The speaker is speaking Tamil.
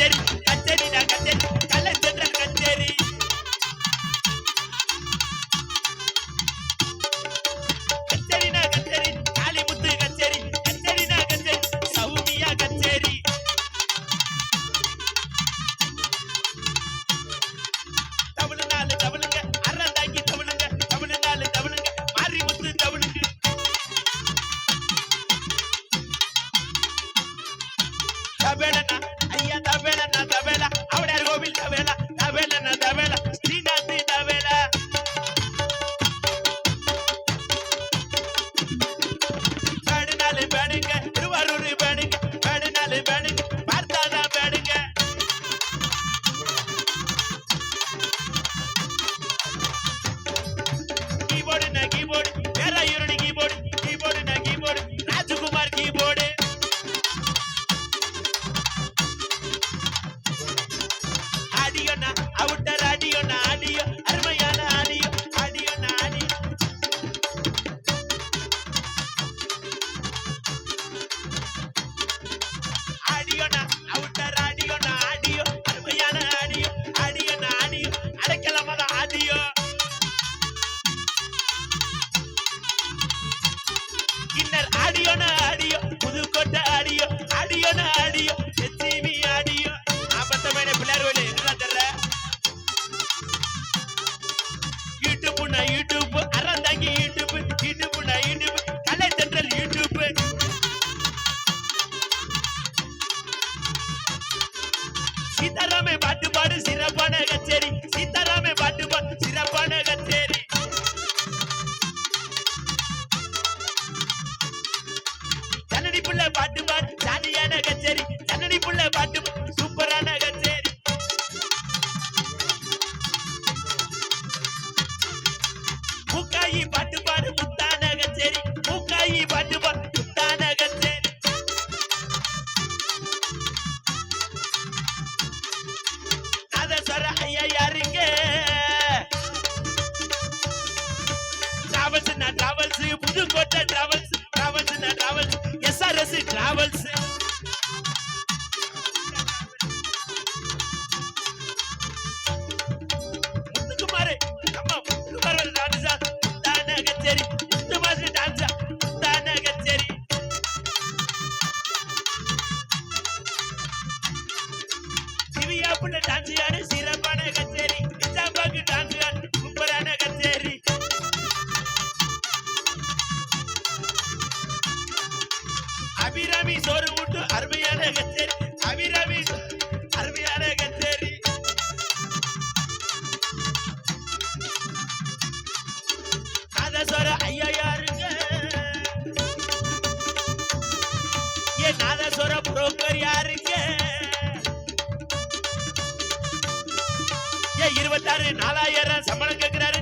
கச்சேரி கச்சேரி நான் கச்சேரி கலைச்சென்றல் கச்சேரி கச்சேரி நான் கச்சேரி காளிமுத்து கச்சேரி கச்சேரி நான் கச்சேரி சௌமியா கச்சேரி தமிழ்நாடு தமிழுங்க அறந்தாங்கி தமிழுங்க தமிழ்நாடு தமிழுங்க மாரிமுத்து தமிழுங்க தவேலனா ஐயா தவேலனா தவேலா அவடார் கோவில் தவேலா தவேலனா தவேலா ஸ்ரீநாத் தவேலா பேடுனாலு பேடுங்க திருவாரூர் பேடுங்க பேடுனாலு பேடுங்க பார்த்தாதா பேடுங்க கீபோர்டு நான் கீபோர்டு பேராயூரணி கீபோர்டு கீபோர்டு நான் கீபோர்டு ராஜகுமார் கீபோர்டு ஆடியோனா அவுட்டர் ஆடியோனா ஆடியோ அருமையான ஆடியோ ஆடியோனா ஆடியோ ஆடியோனா அவுட்டர் ஆடியோனா ஆடியோ அருமையான ஆடியோ ஆடியோனா ஆடியோ அடைக்கலாமத ஆடியோ இன்னர் ஆடியோனா ஆடியோ புதுக்கோட்டை ஆடியோ ஆடியோனா ஆடியோ எச்சிவி ஆடியோ ஆபத்தமான பிள்ளையார் கோயில் எங்கடா தெரியல யூடியூப்னா யூடியூப் அறந்தாங்கி யூடியூப் யூடியூப்னா யூடியூப் கலை சென்ட்ரல் யூடியூப் சீதாராமே பாட்டு பாடு சிறப்பான கச்சேரி சீதாராமே பாட்டு பாடு சிறப்பான கச்சேரி ஜனனி புள்ள பாட்டு பாடு ஜாலியான கச்சேரி ஜனனி புள்ள பாட்டு சூப்பரான கச்சேரி மூக்காயி பாட்டு பாடு முத்தான கச்சேரி மூக்காயி பாட்டு பாடு முத்தான கச்சேரி நாதஸ்வர ஐயா யாருங்க டிராவல்ஸ் நான் டிராவல்ஸ் புதுக்கோட்டை டிராவல்ஸ் டிராவல்ஸ் நான் டிராவல்ஸ் எஸ்ஆர்எஸ் டிராவல்ஸ் முத்துக்குமார் அம்மா முத்துக்குமார் டான்ஸா தான கச்சேரி முத்துமாஸ் டான்ஸா தான கச்சேரி திவ்யா புள்ள டான்ஸ் ஆடு சிறப்பான கச்சேரி நிஜாம்பாக்கு டான்ஸ் ஆடு சூப்பரான கச்சேரி அபிராமி சோறு முட்டு அருமையான கச்சேரி அபிராமி அருமையான கச்சேரி நாதஸ்வர ஐயா யாருங்க ஏ நாதஸ்வர புரோக்கர் யாருங்க ஏ 26 4000 சம்பளம் கேட்கிறாரு